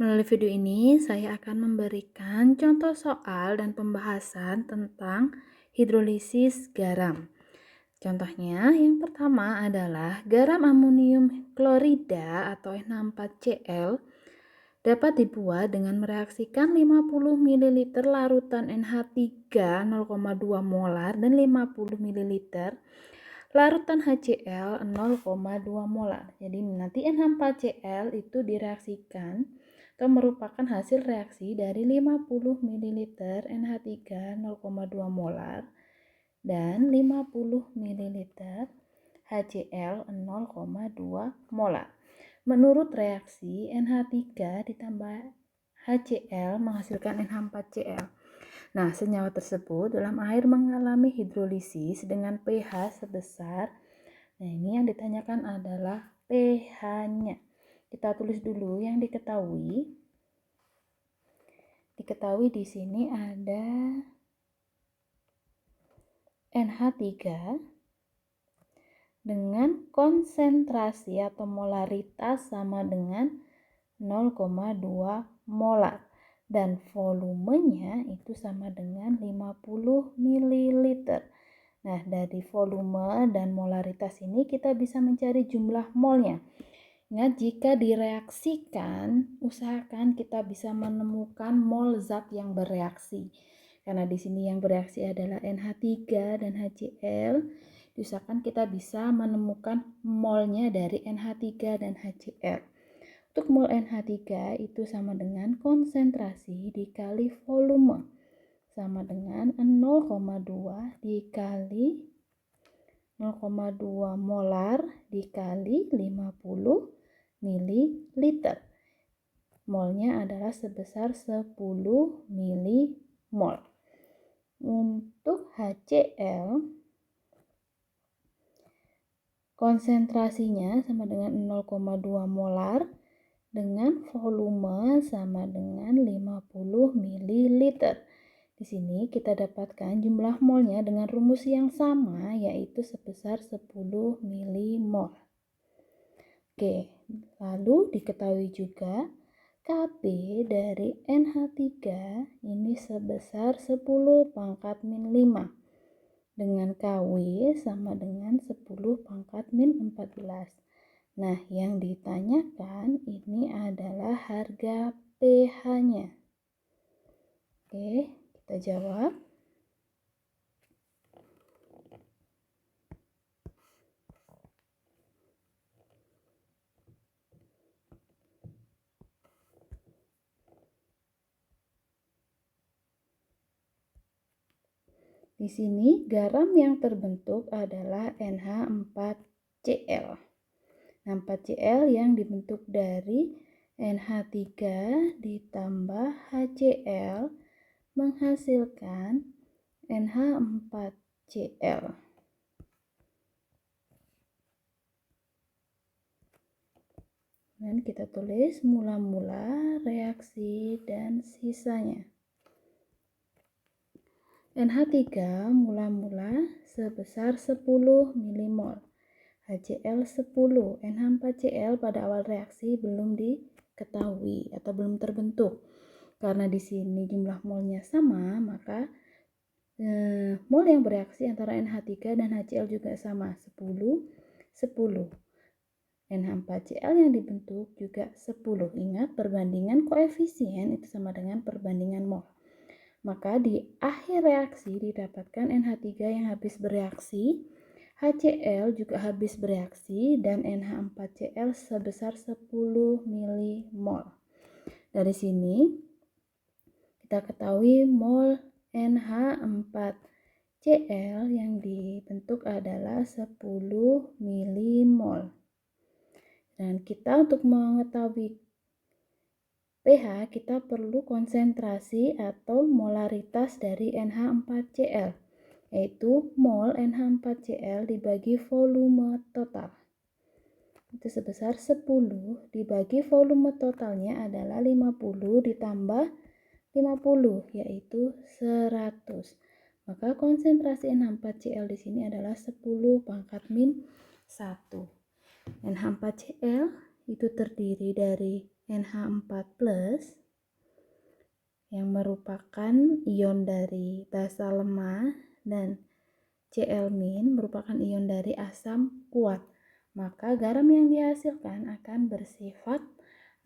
Melalui video ini, saya akan memberikan contoh soal dan pembahasan tentang hidrolisis garam. Contohnya, yang pertama adalah garam amonium klorida atau N6,4Cl dapat dibuat dengan mereaksikan 50 ml larutan NH3 0,2 molar dan 50 ml larutan HCl 0,2 molar. Jadi nanti NH4Cl itu direaksikan atau merupakan hasil reaksi dari 50 ml NH3 0,2 molar dan 50 ml HCl 0,2 molar. Menurut reaksi NH3 ditambah HCl menghasilkan NH4Cl. Nah, senyawa tersebut dalam air mengalami hidrolisis dengan pH sebesar. Nah, ini yang ditanyakan adalah pH-nya. Kita tulis dulu yang diketahui. Diketahui di sini ada NH3 dengan konsentrasi atau molaritas sama dengan 0,2 molar dan volumenya itu sama dengan 50 ml. Nah, dari volume dan molaritas ini kita bisa mencari jumlah molnya. Ingat, jika direaksikan, usahakan kita bisa menemukan mol zat yang bereaksi. Karena di sini yang bereaksi adalah NH3 dan HCl. Diusahakan kita bisa menemukan molnya dari NH3 dan HCl. Untuk mol NH3 itu sama dengan konsentrasi dikali volume. Sama dengan 0,2 dikali 0,2 molar dikali 50 ml. Molnya adalah sebesar 10 milimol. Untuk HCl, konsentrasinya sama dengan 0,2 molar dengan volume sama dengan 50 ml. Di sini kita dapatkan jumlah molnya dengan rumus yang sama, yaitu sebesar 10 milimol. Oke, lalu diketahui juga Kb dari NH3 ini sebesar 10 pangkat min 5 dengan Kw sama dengan 10 pangkat min 14. Nah, yang ditanyakan ini adalah harga pH-nya. Oke, kita jawab. Di sini garam yang terbentuk adalah NH4Cl. 4Cl yang dibentuk dari NH3 ditambah HCl menghasilkan NH4Cl. Dan kita tulis mula-mula, reaksi, dan sisanya. NH3 mula-mula sebesar 10 milimol. HCl 10, NH4Cl pada awal reaksi belum diketahui atau belum terbentuk. Karena di sini jumlah molnya sama, maka mol yang bereaksi antara NH3 dan HCl juga sama, 10, 10. NH4Cl yang dibentuk juga 10. Ingat, perbandingan koefisien itu sama dengan perbandingan mol. Maka di akhir reaksi didapatkan NH3 yang habis bereaksi, HCl juga habis bereaksi, dan NH4Cl sebesar 10 milimol. Dari sini kita ketahui mol NH4Cl yang dibentuk adalah 10 milimol. Dan kita untuk mengetahui pH, kita perlu konsentrasi atau molaritas dari NH4Cl, yaitu mol NH4Cl dibagi volume total. Itu sebesar 10 dibagi volume totalnya adalah 50 ditambah 50, yaitu 100. Maka konsentrasi NH4Cl di sini adalah 10 pangkat min 1. NH4Cl itu terdiri dari NH4+ yang merupakan ion dari basa lemah dan Cl- merupakan ion dari asam kuat. Maka garam yang dihasilkan akan bersifat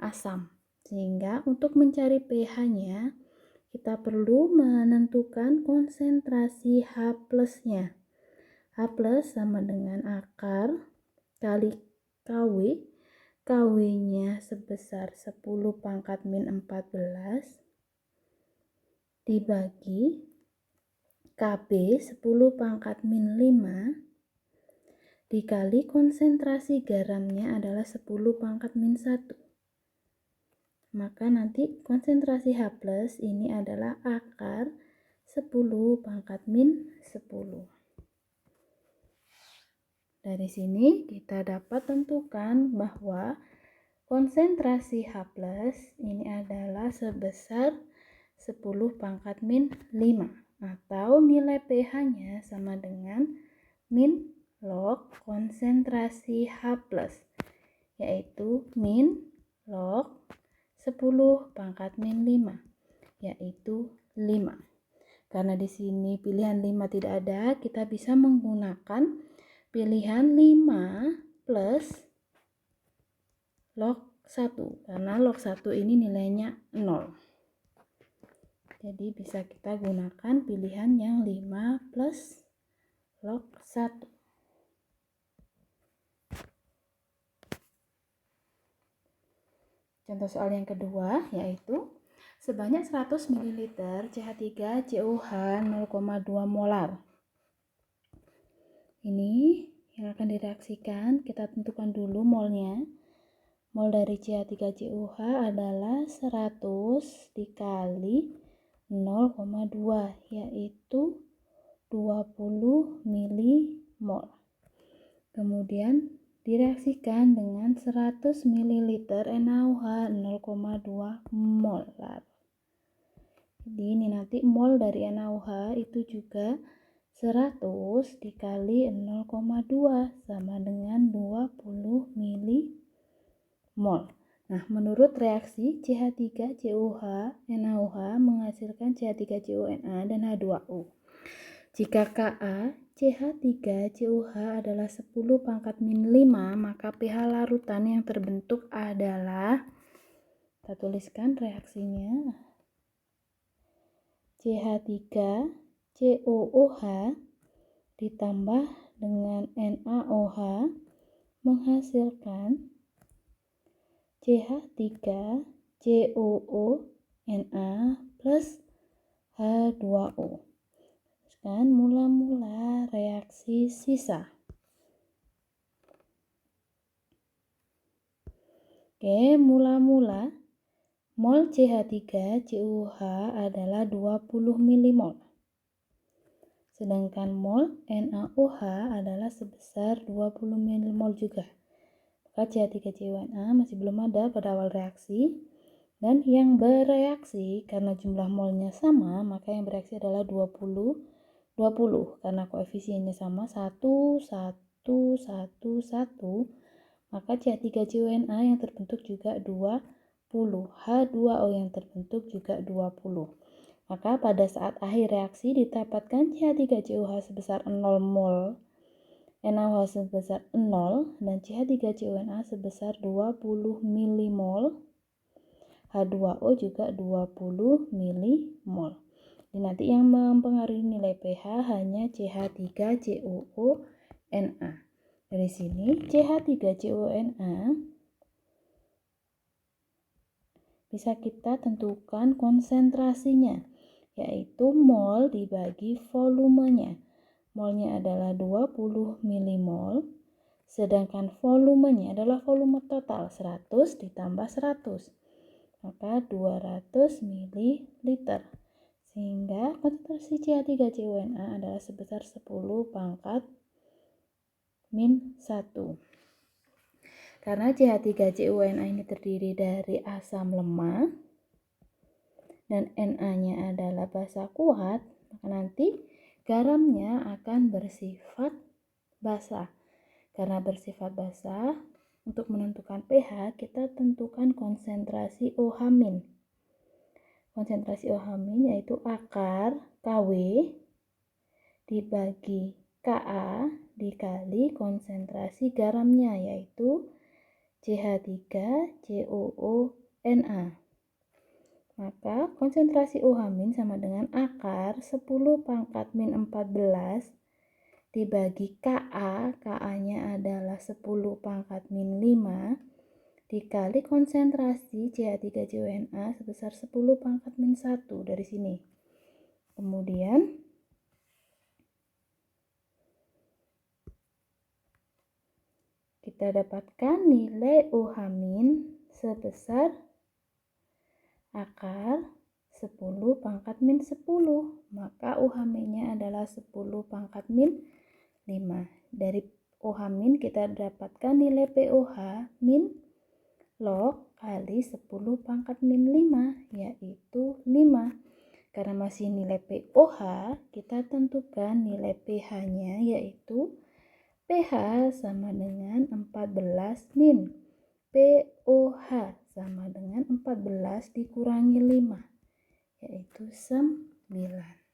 asam. Sehingga untuk mencari pH-nya kita perlu menentukan konsentrasi H+-nya. H+ sama dengan akar kali Kw. Kw-nya sebesar 10 pangkat min 14 dibagi Kb 10 pangkat min 5 dikali konsentrasi garamnya adalah 10 pangkat min 1. Maka nanti konsentrasi H+ ini adalah akar 10 pangkat min 10. Dari sini kita dapat tentukan bahwa konsentrasi H+ ini adalah sebesar 10 pangkat min 5 atau nilai pH-nya sama dengan min log konsentrasi H+, yaitu min log 10 pangkat min 5, yaitu 5. Karena di sini pilihan 5 tidak ada, kita bisa menggunakan pilihan 5 plus log 1, karena log 1 ini nilainya 0. Jadi bisa kita gunakan pilihan yang 5 plus log 1. Contoh soal yang kedua yaitu sebanyak 100 ml CH3COH 0,2 molar. Ini yang akan direaksikan, kita tentukan dulu molnya. Mol dari CH3COH adalah 100 dikali 0,2 yaitu 20 milimol. Kemudian direaksikan dengan 100 ml NaOH 0,2 molar. Jadi ini nanti mol dari NaOH itu juga 100 dikali 0,2 sama dengan 20 milimol. Nah, menurut reaksi CH3COH NaOH menghasilkan CH3CONa dan H2O. Jika Ka CH3COH adalah 10 pangkat min 5, maka pH larutan yang terbentuk adalah, kita tuliskan reaksinya, CH3COOH ditambah dengan NaOH menghasilkan CH3COONa plus H2O. Dan mula-mula reaksi sisa. Oke, mula-mula mol CH3COH adalah 20 milimol. Sedangkan mol NaOH adalah sebesar 20 milimol juga. Maka CH3CONa masih belum ada pada awal reaksi. Dan yang bereaksi karena jumlah molnya sama, maka yang bereaksi adalah 20 karena koefisiennya sama 1, 1, 1, 1, maka CH3CONa yang terbentuk juga 20, H2O yang terbentuk juga 20. Maka pada saat akhir reaksi didapatkan CH3COH sebesar 0 mol, NaOH sebesar 0 dan CH3CONa sebesar 20 milimol, H2O juga 20 milimol. Nanti yang mempengaruhi nilai pH hanya CH3COONa. Dari sini CH3CONa bisa kita tentukan konsentrasinya, yaitu mol dibagi volumenya. Molnya adalah 20 milimol, sedangkan volumenya adalah volume total 100 ditambah 100, maka 200 ml. Sehingga konsentrasi CH3CONa adalah sebesar 10 pangkat min 1. Karena CH3CONa ini terdiri dari asam lemah dan Na-nya adalah basa kuat, maka nanti garamnya akan bersifat basa. Karena bersifat basa, Untuk menentukan pH, kita tentukan konsentrasi OH-. Konsentrasi OH- yaitu akar Kw dibagi Ka dikali konsentrasi garamnya, yaitu CH3COO-Na. Maka konsentrasi OH- sama dengan akar 10 pangkat min 14 dibagi Ka, Ka-nya adalah 10 pangkat min 5, dikali konsentrasi CH3COO-Na sebesar 10 pangkat min 1 dari sini. Kemudian kita dapatkan nilai OH- sebesar akar 10 pangkat min 10. Maka OH-nya adalah 10 pangkat min 5. Dari OH- kita dapatkan nilai POH min log kali 10 pangkat min 5, yaitu 5. Karena masih nilai POH, kita tentukan nilai pH-nya, yaitu pH sama dengan 14 min POH sama dengan 14 dikurangi 5, yaitu 9.